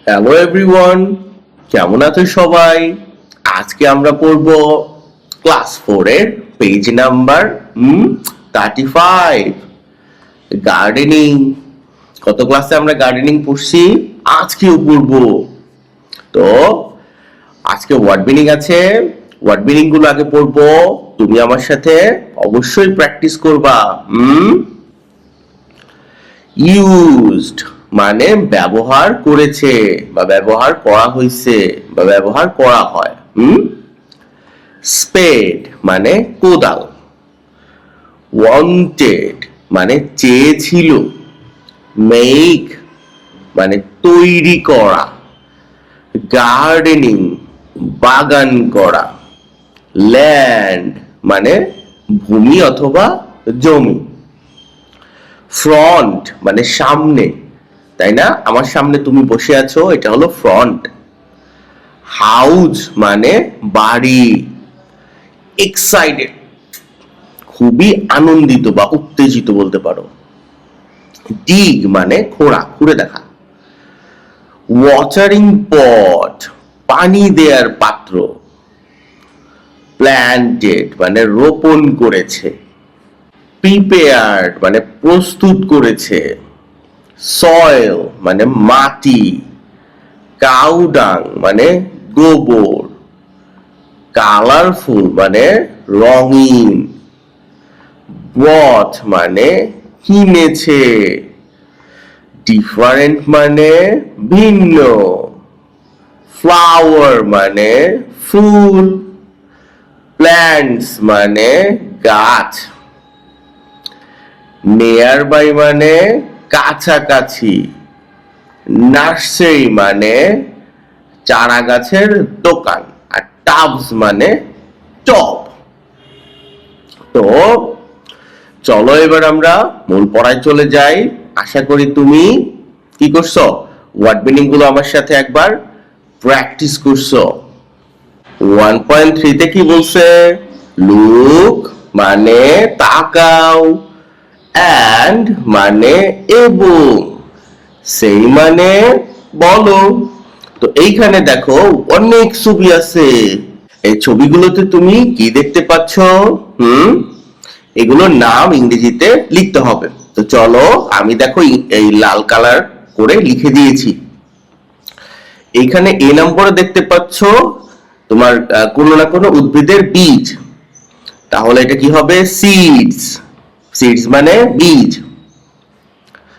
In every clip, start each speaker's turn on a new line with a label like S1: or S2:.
S1: Hello everyone, কেমন আছো সবাই? আজকে আমরা পড়ব ক্লাস 4 এর পেজ নাম্বার 35, গার্ডেনিং। কত ক্লাসে আমরা গার্ডেনিং পড়ছি, আজকেও পড়ব। তো আজকে ওয়ার্ড মিনিং আছে, ওয়ার্ড মিনিং গুলো আগে পড়বো। তুমি আমার সাথে অবশ্যই প্র্যাকটিস করবা। ইউজড মানে ব্যবহার করেছে বা ব্যবহার করা হয়েছে বা ব্যবহার করা হয়। স্পেড মানে কোদাল। ওয়ান্টেড মানে চেয়েছিল। মেক মানে তৈরি করা। গার্ডেনিং বাগান করা। ল্যান্ড মানে ভূমি অথবা জমি। ফ্রন্ট মানে সামনে, তাই না? আমার সামনে তুমি বসে আছো, এটা হলো ফ্রন্ট। হাউস মানে বাড়ি। এক্সাইটেড খুবই আনন্দিত বা উত্তেজিত বলতে পারো। ডিগ মানে খোঁড়া, খুঁড়ে দেখা। ওয়াটারিং পট পানি দেয়ার পাত্র। প্ল্যান্টেড মানে রোপণ করেছে। প্রিপেয়ার্ড মানে প্রস্তুত করেছে। সয়েল মানে মাটি। কাউডাং মানে গোবর। কালারফুল মানে রঙিন। বট মানে কিনেছে। ডিফারেন্ট মানে ভিন্ন। ফ্লাওয়ার মানে ফুল। প্ল্যান্টস মানে গাছ। নিয়ার বাই মানে কাছাকাছি। নার্সারি মানে চারা গাছের দোকান। আর টাবস মানে টব। তো চলো এবার আমরা মূল পড়ায় চলে যাই। আশা করি তুমি কি করছো, ওয়ার্ড মিনিং গুলো আমার সাথে একবার প্র্যাকটিস করছো। 1.3 তে কি বলছে? লুক মানে তাকাও। অ্যান্ড মানে এবং। সেই মানে বলো। তো এইখানে দেখো অনেক ছবি আছে। এই ছবিগুলোতে তুমি কি দেখতে পাচ্ছ? এগুলোর নাম ইংরেজিতে লিখতে হবে। তো চলো, আমি দেখো এই লাল কালার করে লিখে দিয়েছি। এইখানে এ নম্বরে দেখতে পাচ্ছ তোমার কোনো না কোনো উদ্ভিদের বীজ। তাহলে এটা কি হবে? সিডস। সিডস মানে বীজ,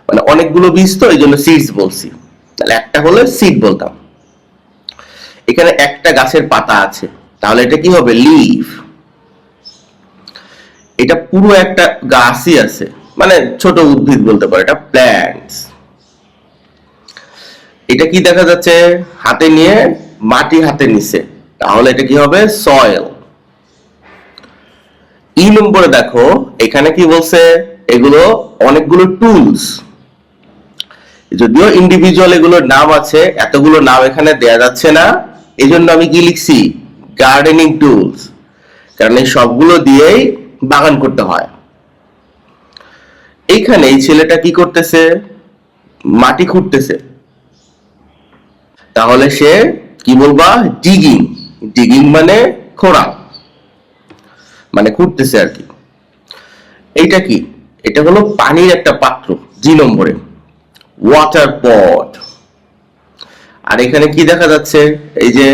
S1: মানে অনেকগুলো বীজ, তো এই জন্য সিডস বলছি। তাহলে একটা হলে সিড বলতাম। এখানে একটা গাছের পাতা আছে, তাহলে এটা কি হবে? লিফ। এটা পুরো একটা গাছই আছে, মানে ছোট উদ্ভিদ বলতে পারো, এটা প্ল্যান্টস। এটা কি দেখা যাচ্ছে? হাতে নিয়ে মাটি হাতে নিছে, তাহলে এটা কি হবে? সয়েল। ই নম্বরে দেখো এখানে কি বলছে? এগুলো অনেকগুলো টুলস। যদিও ইন্ডিভিজুয়াল এগুলোর নাম আছে, এতগুলো নাম এখানে দেয়া যাচ্ছে না, এই জন্য আমি কি লিখছি? গার্ডেনিং টুলস, কারণ এই সবগুলো দিয়েই বাগান করতে হয়। এইখানে এই ছেলেটা কি করতেছে? মাটি খুঁড়তেছে, তাহলে সে কি বলবা? ডিগিং। ডিগিং মানে খোঁড়া, মানে খুঁড়তেছে আর কি। এইটা কি? এটা হলো পানির একটা পাত্র, জি নম্বরে। ওয়াটার পট। আর এখানে কি দেখা যাচ্ছে? এই যে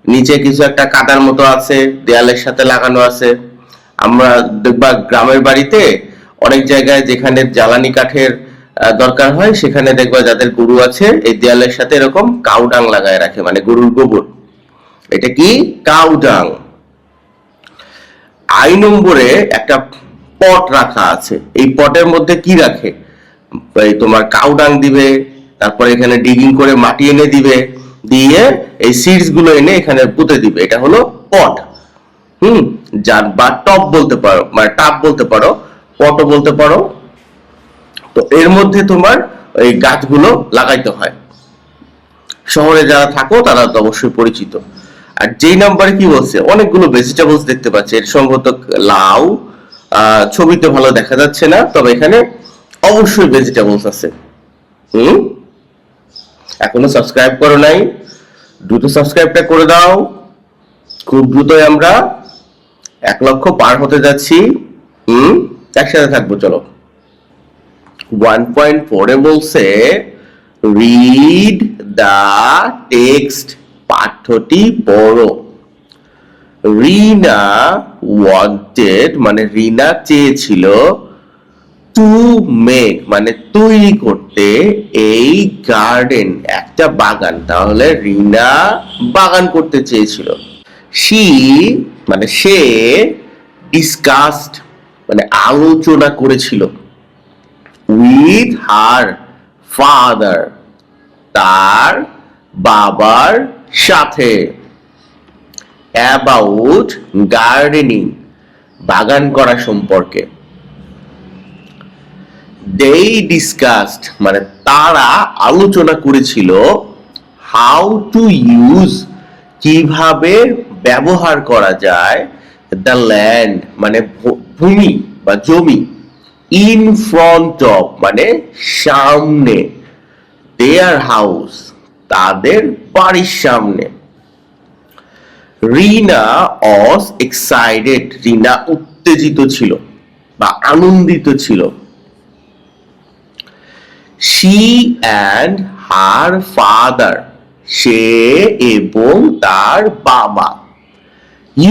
S1: নিচে কিছু একটা কাদার মতো আছে, দেয়ালের সাথে লাগানো আছে। আমরা দেখবা গ্রামের বাড়িতে অনেক জায়গায় যেখানে জ্বালানি কাঠের দরকার হয়, সেখানে দেখবা যাদের গরু আছে এই দেয়ালের সাথে এরকম কাউডাং লাগায় রাখে, মানে গরুর গোবর। এটা কি? কাউডাং। আই নম্বরে একটা পট রাখা আছে। এই পটের মধ্যে কি রাখে? এই তোমার কাউডাং দিবে, তারপরে এখানে ডিগিং করে মাটি এনে দিবে, দিয়ে এই সিডস গুলো এনে এখানে পুঁতে দিবে। এটা হলো পট। যার বা টপ বলতে পারো, মানে টাব বলতে পারো, পটও বলতে পারো। তো এর মধ্যে তোমার এই গাছগুলো লাগাইতে হয়। শহরে যারা থাকো তারা তো অবশ্যই পরিচিত। আর যেই নাম্বারে কি বলছে? অনেকগুলো ভেজিটেবলস দেখতে পাচ্ছি, এর সম্ভবত লাউ। ছবিতে ভালো দেখা যাচ্ছে না, তবে এখানে অবশ্যই ভেজিটেবলস আছে। এখনো সাবস্ক্রাইব করো নাই, দ্রুত সাবস্ক্রাইবটা করে দাও। খুব দ্রুতই আমরা 1,00,000 পার হতে যাচ্ছি। একসাথে থাকবো, চলো। 1.4 এ বলছে রিড দা টেক্সট, পাঠ্যটি পড়ো। রিনা ওয়ান্টেড মানে রিনা চেয়েছিল, টু মেক মানে তৈরি করতে, এই গার্ডেন একটা বাগান। তাহলে রিনা বাগান করতে চেয়েছিল। শি মানে সে, ডিসকাসড মানে আলোচনা করেছিল, উইথ হার ফাদার তার বাবার সাথে, অ্যাবাউট গার্ডেনিং বাগান করা সম্পর্কে। they discussed মানে তারা আলোচনা করেছিল, হাউ টু ইউজ কিভাবে ব্যবহার করা যায়, দ্য ল্যান্ড মানে ভূমি বা জমি, ইন ফ্রন্ট অফ মানে সামনে, দেয়ার হাউস তাদের বাড়ির সামনে। রিনা was excited রিনা উত্তেজিত ছিল বা আনন্দিত ছিল। she and her father সে এবং তার বাবা,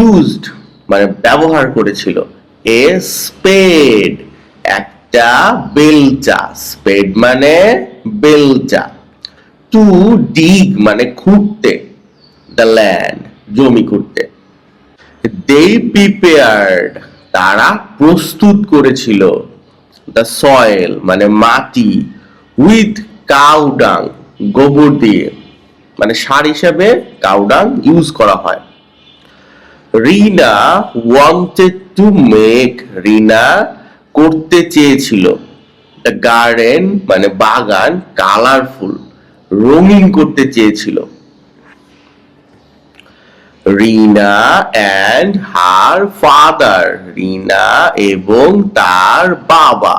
S1: used মানে ব্যবহার করেছিল, a spade একটা বেলচা, spade মানে বেলচা, to dig মানে খুঁড়তে, the land জমি খুঁড়তে। they prepared তারা প্রস্তুত করেছিল, the soil মানে মাটি, with cow dung গোবর দিয়ে, মানে সার হিসাবে cow dung ইউজ করা হয়। রিনা wanted to make রিনা করতে চেয়েছিল, the garden মানে বাগান, কালারফুল রঙিন করতে চেয়েছিল। রিনা and her father রিনা এবং তার বাবা,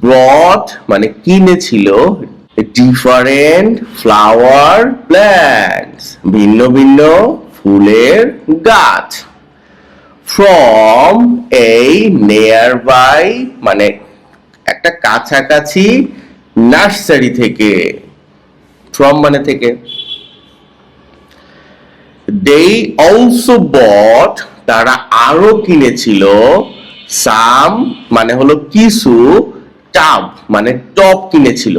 S1: brought মানে কিনেছিল, different flower plants ভিন্ন ভিন্ন ফুলের গাছ, from a nearby মানে একটা কাছাকাছি নার্সারি থেকে, from মানে থেকে। they also bought তারা আরো কিনেছিল, some মানে হলো কিছু, টাব মানে টব কিনেছিল,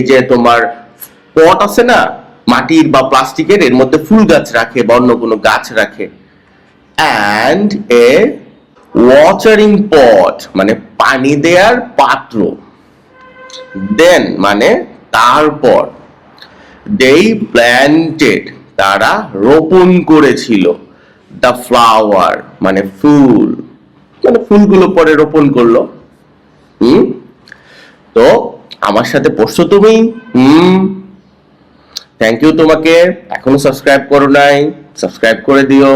S1: যে তোমার পট আছে না মাটির বা প্লাস্টিকের, এর মধ্যে ফুল গাছ রাখে বা অন্য কোনো গাছ রাখে, and a watering pot মানে পানি দেওয়ার পাত্র, then মানে তারপর, they planted তারা রোপণ করেছিল, the flower মানে ফুল, মানে ফুলগুলো পরে রোপণ করলো। তো আমার সাথে পড়ছো তুমি? থ্যাংক ইউ তোমাকে। এখনো সাবস্ক্রাইব করো নাই, সাবস্ক্রাইব করে দিও।